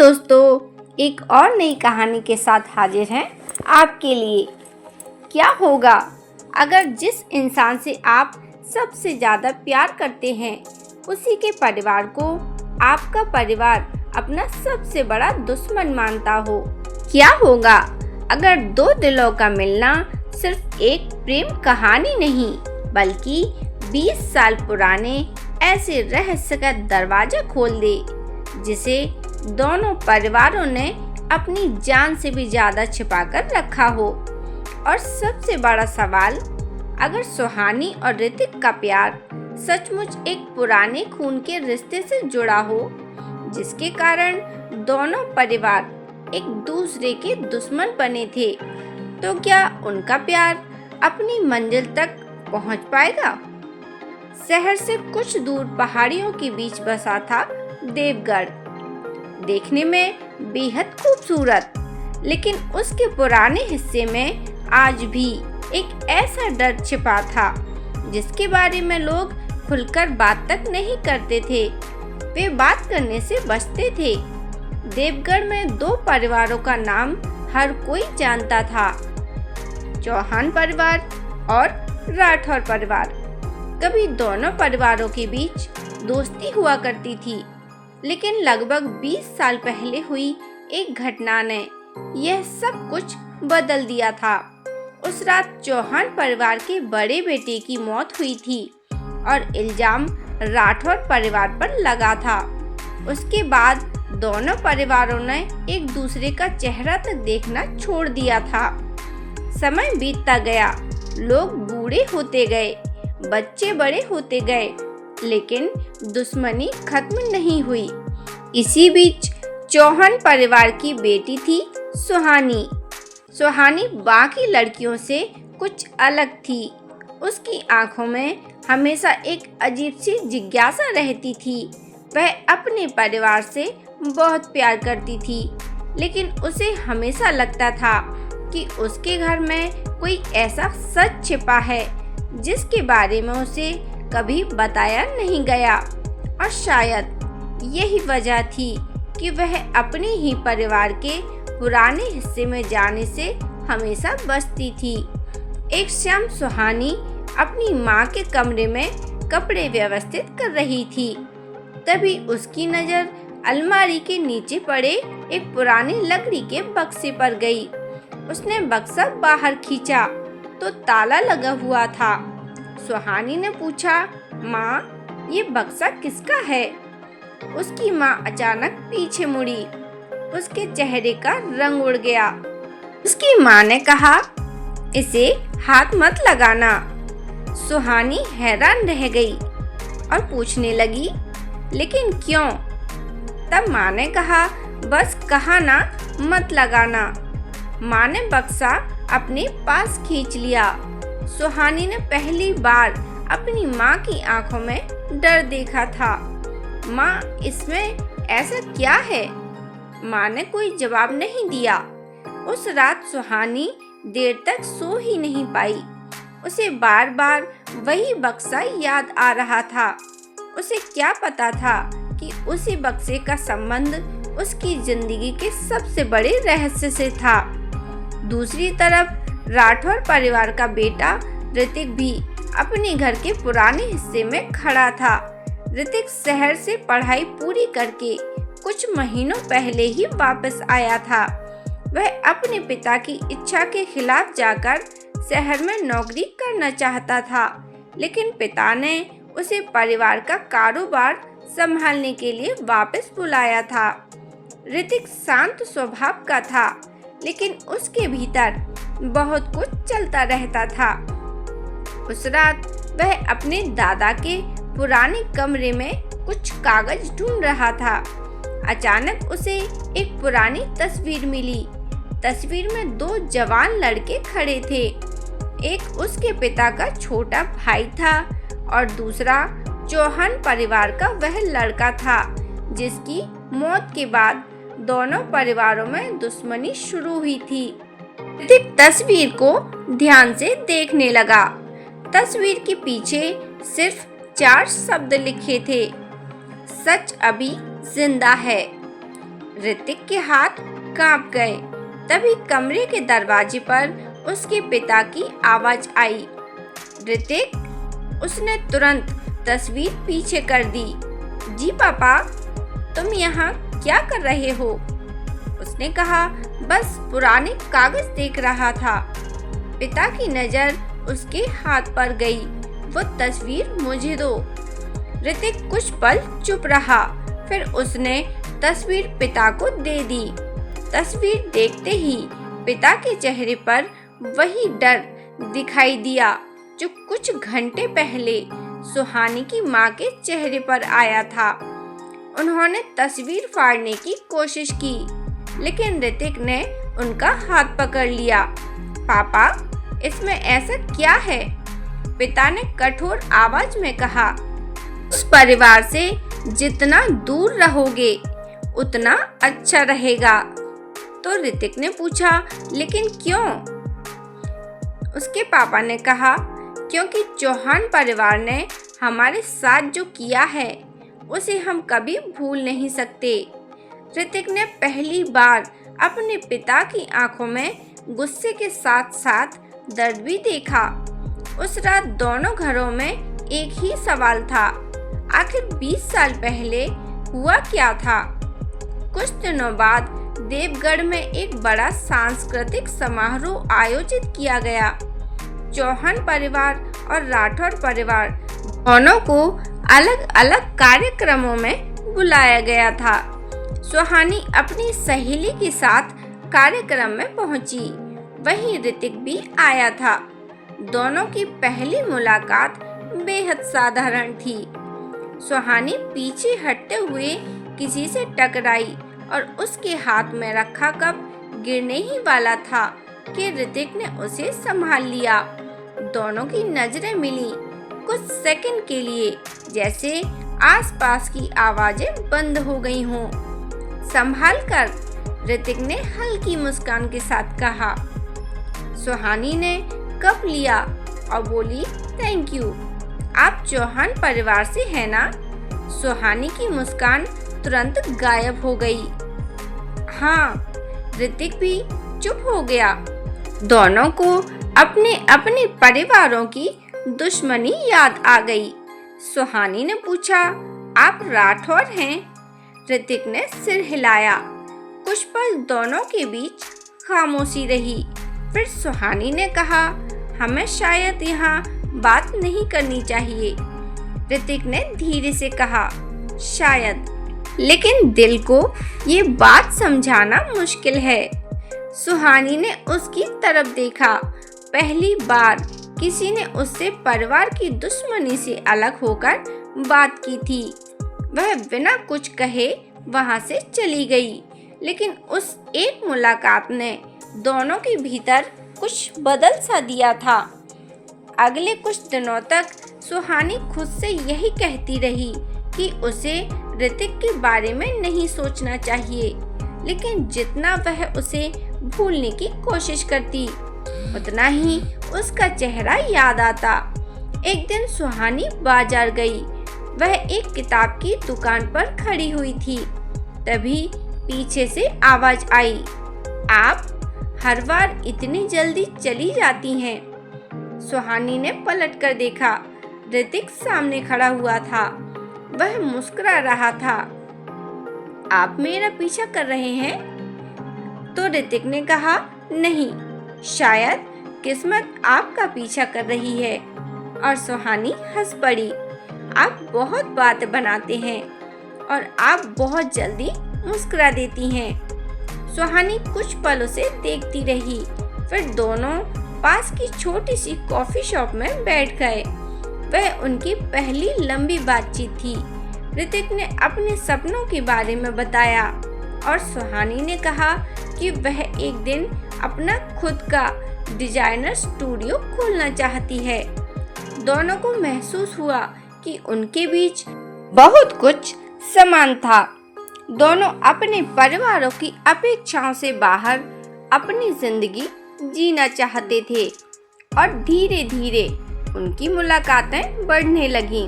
दोस्तों, एक और नई कहानी के साथ हाजिर हैं आपके लिए। क्या होगा अगर जिस इंसान से आप सबसे ज़्यादा प्यार करते हैं उसी के परिवार को आपका परिवार अपना सबसे बड़ा दुश्मन मानता हो? क्या होगा अगर दो दिलों का मिलना सिर्फ एक प्रेम कहानी नहीं बल्कि 20 साल पुराने ऐसे रहस्य का दरवाजा खोल दे जिसे दोनों परिवारों ने अपनी जान से भी ज्यादा छिपाकर रखा हो? और सबसे बड़ा सवाल, अगर सुहानी और ऋतिक का प्यार सचमुच एक पुराने खून के रिश्ते से जुड़ा हो जिसके कारण दोनों परिवार एक दूसरे के दुश्मन बने थे, तो क्या उनका प्यार अपनी मंजिल तक पहुंच पाएगा? शहर से कुछ दूर पहाड़ियों के बीच बसा था देवगढ़। देखने में बेहद खूबसूरत, लेकिन उसके पुराने हिस्से में आज भी एक ऐसा डर छिपा था जिसके बारे में लोग खुलकर बात तक नहीं करते थे। वे बात करने से बचते थे। देवगढ़ में दो परिवारों का नाम हर कोई जानता था, चौहान परिवार और राठौर परिवार। कभी दोनों परिवारों के बीच दोस्ती हुआ करती थी, लेकिन लगभग 20 साल पहले हुई एक घटना ने यह सब कुछ बदल दिया था। उस रात चौहान परिवार के बड़े बेटे की मौत हुई थी और इल्जाम राठौर परिवार पर लगा था। उसके बाद दोनों परिवारों ने एक दूसरे का चेहरा तक देखना छोड़ दिया था। समय बीतता गया, लोग बूढ़े होते गए, बच्चे बड़े होते गए, लेकिन दुश्मनी खत्म नहीं हुई। इसी बीच चौहान परिवार की बेटी थी सुहानी। सुहानी बाकी लड़कियों से कुछ अलग थी। उसकी आंखों में हमेशा एक अजीब सी जिज्ञासा रहती थी। वह अपने परिवार से बहुत प्यार करती थी, लेकिन उसे हमेशा लगता था कि उसके घर में कोई ऐसा सच छिपा है जिसके बारे में उसे कभी बताया नहीं गया। और शायद यही वजह थी कि वह अपने ही परिवार के पुराने हिस्से में जाने से हमेशा बचती थी। एक शाम सुहानी अपनी माँ के कमरे में कपड़े व्यवस्थित कर रही थी। तभी उसकी नज़र अलमारी के नीचे पड़े एक पुरानी लकड़ी के बक्से पर गई। उसने बक्सा बाहर खींचा तो ताला लगा हुआ था। सुहानी ने पूछा, माँ, ये बक्सा किसका है? उसकी माँ अचानक पीछे मुड़ी। उसके चेहरे का रंग उड़ गया। उसकी माँ ने कहा, इसे हाथ मत लगाना। सुहानी हैरान रह गई और पूछने लगी, लेकिन क्यों? तब माँ ने कहा, बस कहा ना, मत लगाना। माँ ने बक्सा अपने पास खींच लिया। सुहानी ने पहली बार अपनी माँ की आंखों में डर देखा था। माँ, इसमें ऐसा क्या है? माँ ने कोई जवाब नहीं दिया। उस रात सुहानी देर तक सो ही नहीं पाई। उसे बार बार वही बक्सा याद आ रहा था। उसे क्या पता था कि उसी बक्से का संबंध उसकी जिंदगी के सबसे बड़े रहस्य से था। दूसरी तरफ राठौर परिवार का बेटा ऋतिक भी अपने घर के पुराने हिस्से में खड़ा था। ऋतिक शहर से पढ़ाई पूरी करके कुछ महीनों पहले ही वापस आया था। वह अपने पिता की इच्छा के खिलाफ जाकर शहर में नौकरी करना चाहता था, लेकिन पिता ने उसे परिवार का कारोबार संभालने के लिए वापस बुलाया था। ऋतिक शांत स्वभाव का था, लेकिन उसके भीतर बहुत कुछ चलता रहता था। उस रात वह अपने दादा के पुराने कमरे में कुछ कागज ढूंढ रहा था। अचानक उसे एक पुरानी तस्वीर मिली। तस्वीर में दो जवान लड़के खड़े थे। एक उसके पिता का छोटा भाई था और दूसरा चौहान परिवार का वह लड़का था जिसकी मौत के बाद दोनों परिवारों में दुश्मनी शुरू हुई थी। ऋतिक तस्वीर को ध्यान से देखने लगा। तस्वीर के पीछे सिर्फ 4 शब्द लिखे थे, सच अभी जिंदा है। ऋतिक के हाथ कांप गए। तभी कमरे के दरवाजे पर उसके पिता की आवाज आई। ऋतिक, उसने तुरंत तस्वीर पीछे कर दी। जी पापा, तुम यहाँ क्या कर रहे हो? उसने कहा, बस पुराने कागज देख रहा था। पिता की नजर उसके हाथ पर गई। वो तस्वीर मुझे दो। ऋतिक कुछ पल चुप रहा, फिर उसने तस्वीर पिता को दे दी। तस्वीर देखते ही पिता के चेहरे पर वही डर दिखाई दिया जो कुछ घंटे पहले सुहानी की मां के चेहरे पर आया था। उन्होंने तस्वीर फाड़ने की कोशिश की, लेकिन ऋतिक ने उनका हाथ पकड़ लिया। पापा, इसमें ऐसा क्या है? पिता ने कठोर आवाज में कहा। उस परिवार से जितना दूर रहोगे उतना अच्छा रहेगा। तो ऋतिक ने पूछा, लेकिन क्यों? उसके पापा ने कहा, क्योंकि चौहान परिवार ने हमारे साथ जो किया है उसे हम कभी भूल नहीं सकते। ऋतिक ने पहली बार अपने पिता की आंखों में गुस्से के साथ साथ दर्द भी देखा। उस रात दोनों घरों में एक ही सवाल था, आखिर 20 साल पहले हुआ क्या था? कुछ दिनों बाद देवगढ़ में एक बड़ा सांस्कृतिक समारोह आयोजित किया गया। चौहान परिवार और राठौर परिवार दोनों को अलग अलग कार्यक्रमों में बुलाया गया था। सुहानी अपनी सहेली के साथ कार्यक्रम में पहुंची। वहीं ऋतिक भी आया था। दोनों की पहली मुलाकात बेहद साधारण थी। सुहानी पीछे हटते हुए किसी से टकराई और उसके हाथ में रखा कप गिरने ही वाला था कि ऋतिक ने उसे संभाल लिया। दोनों की नजरें मिली कुछ सेकंड के लिए, जैसे आसपास की आवाजें बंद हो गई हों। संभाल कर, ऋतिक ने हल्की मुस्कान के साथ कहा। सुहानी ने कप लिया और बोली, थैंक यू। आप चौहान परिवार से हैं ना? सुहानी की मुस्कान तुरंत गायब हो गई। हाँ, ऋतिक भी चुप हो गया। दोनों को अपने अपने परिवारों की दुश्मनी याद आ गई। सुहानी ने पूछा, आप राठौर हैं? ऋतिक ने सिर हिलाया। कुछ पल दोनों के बीच खामोशी रही। फिर सुहानी ने कहा, हमें शायद यहाँ बात नहीं करनी चाहिए। ऋतिक ने धीरे से कहा, शायद, लेकिन दिल को ये बात समझाना मुश्किल है। सुहानी ने उसकी तरफ देखा। पहली बार किसी ने उससे परिवार की दुश्मनी से अलग होकर बात की थी। वह बिना कुछ कहे वहां से चली गई, लेकिन उस एक मुलाकात ने दोनों के भीतर कुछ बदल सा दिया था। अगले कुछ दिनों तक सुहानी खुद से यही कहती रही कि उसे ऋतिक के बारे में नहीं सोचना चाहिए, लेकिन जितना वह उसे भूलने की कोशिश करती उतना ही उसका चेहरा याद आता। एक दिन सुहानी बाजार गई। वह एक किताब की दुकान पर खड़ी हुई थी। तभी पीछे से आवाज आई, आप हर बार इतनी जल्दी चली जाती हैं। सुहानी ने पलट कर देखा। ऋतिक सामने खड़ा हुआ था। वह मुस्कुरा रहा था। आप मेरा पीछा कर रहे हैं? तो ऋतिक ने कहा, नहीं, शायद किस्मत आपका पीछा कर रही है। और सुहानी हंस पड़ी। आप बहुत बात बनाते हैं और आप बहुत जल्दी मुस्कुरा देती हैं। सुहानी कुछ पल उसे देखती रही। फिर दोनों पास की छोटी सी कॉफी शॉप में बैठ गए। वह उनकी पहली लंबी बातचीत थी। ऋतिक ने अपने सपनों के बारे में बताया और सुहानी ने कहा कि वह एक दिन अपना खुद का डिजाइनर स्टूडियो खोलना चाहती है। दोनों को महसूस हुआ कि उनके बीच बहुत कुछ समान था। दोनों अपने परिवारों की अपेक्षाओं से बाहर अपनी जिंदगी जीना चाहते थे और धीरे धीरे उनकी मुलाकातें बढ़ने लगीं।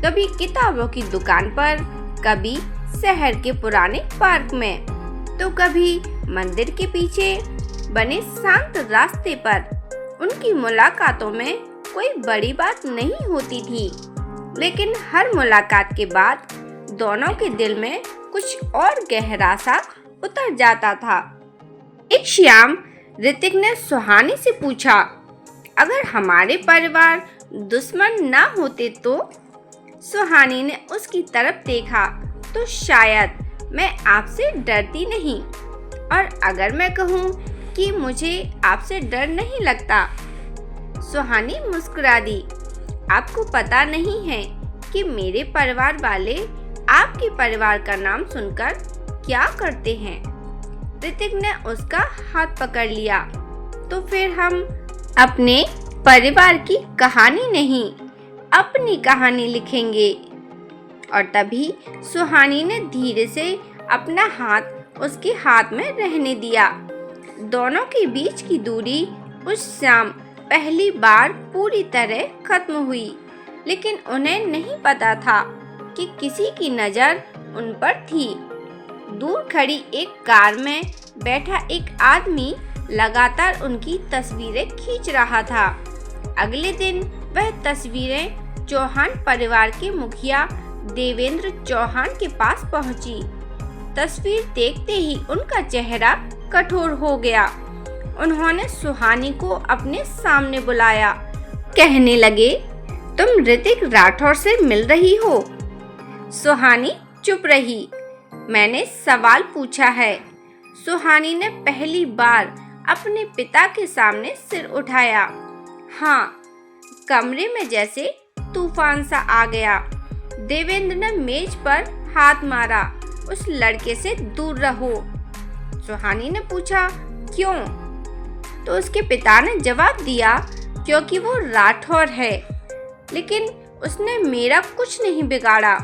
कभी किताबों की दुकान पर, कभी शहर के पुराने पार्क में। तो कभी मंदिर के पीछे बने शांत रास्ते पर। उनकी मुलाकातों में कोई बड़ी बात नहीं होती थी, लेकिन हर मुलाकात के बाद दोनों के दिल में कुछ और गहरा सा उतर जाता था। एक शाम ऋतिक ने सुहानी से पूछा, अगर हमारे परिवार दुश्मन ना होते तो? सुहानी ने उसकी तरफ देखा, तो शायद मैं आपसे डरती नहीं, और अगर मैं कहूँ कि मुझे आपसे डर नहीं लगता। सुहानी मुस्कुरा दी। आपको पता नहीं है कि मेरे परिवार वाले आपके परिवार का नाम सुनकर क्या करते हैं। ऋतिक ने उसका हाथ पकड़ लिया। तो फिर हम अपने परिवार की कहानी नहीं, अपनी कहानी लिखेंगे। और तभी सुहानी ने धीरे से अपना हाथ उसके हाथ में रहने दिया। दोनों के बीच की दूरी उस शाम पहली बार पूरी तरह खत्म हुई, लेकिन उन्हें नहीं पता था कि किसी की नज़र उन पर थी। दूर खड़ी एक कार में बैठा एक आदमी लगातार उनकी तस्वीरें खींच रहा था। अगले दिन वह तस्वीरें चौहान परिवार के मुखिया देवेंद्र चौहान के पास पहुंची। तस्वीर देखते ही उनका चेहरा कठोर हो गया। उन्होंने सुहानी को अपने सामने बुलाया। कहने लगे, तुम ऋतिक राठौर से मिल रही हो? सुहानी चुप रही। मैंने सवाल पूछा है। सुहानी ने पहली बार अपने पिता के सामने सिर उठाया। हाँ, कमरे में जैसे तूफान सा आ गया। देवेंद्र ने मेज पर हाथ मारा। उस लड़के से दूर रहो। सुहानी ने पूछा, क्यों? तो उसके पिता ने जवाब दिया, क्योंकि वो राठौर है, लेकिन उसने मेरा कुछ नहीं बिगाड़ा।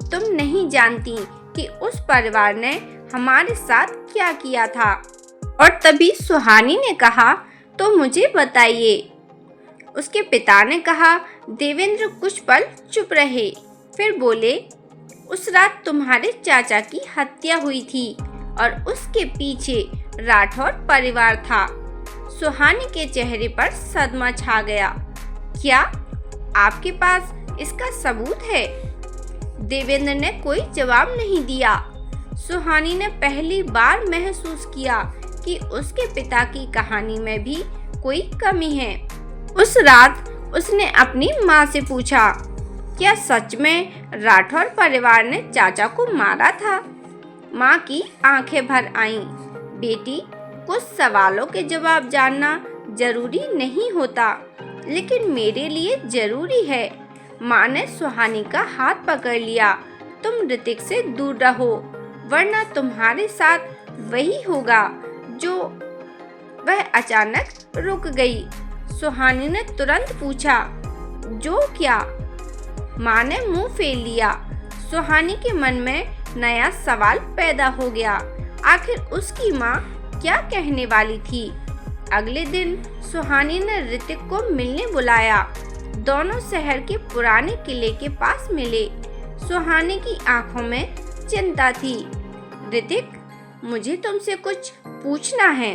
तुम नहीं जानती कि उस परिवार ने हमारे साथ क्या किया था। और तभी सुहानी ने कहा, तो मुझे बताइए। उसके पिता ने कहा। देवेंद्र कुछ पल चुप रहे, फिर बोले, उस रात तुम्हारे चाचा की हत्या हुई थी और उसके पीछे राठौर परिवार था। सुहानी के चेहरे पर सदमा छा गया। क्या आपके पास इसका सबूत है? देवेंद्र ने कोई जवाब नहीं दिया। सुहानी ने पहली बार महसूस किया कि उसके पिता की कहानी में भी कोई कमी है। उस रात उसने अपनी माँ से पूछा, क्या सच में राठौर परिवार ने चाचा को मारा था? माँ की आंखें भर आईं। बेटी, कुछ सवालों के जवाब जानना जरूरी नहीं होता, लेकिन मेरे लिए जरूरी है। माँ ने सुहानी का हाथ पकड़ लिया। तुम ऋतिक से दूर रहो, वरना तुम्हारे साथ वही होगा जो। वह अचानक रुक गई। सुहानी ने तुरंत पूछा, जो क्या? माँ ने मुंह फेर लिया। सुहानी के मन में नया सवाल पैदा हो गया। आखिर उसकी माँ क्या कहने वाली थी? अगले दिन सुहानी ने ऋतिक को मिलने बुलाया। दोनों शहर के पुराने किले के पास मिले। सुहानी की आंखों में चिंता थी। ऋतिक, मुझे तुमसे कुछ पूछना है।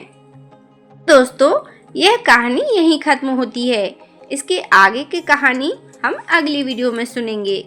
दोस्तों, यह कहानी यहीं खत्म होती है। इसके आगे की कहानी हम अगली वीडियो में सुनेंगे।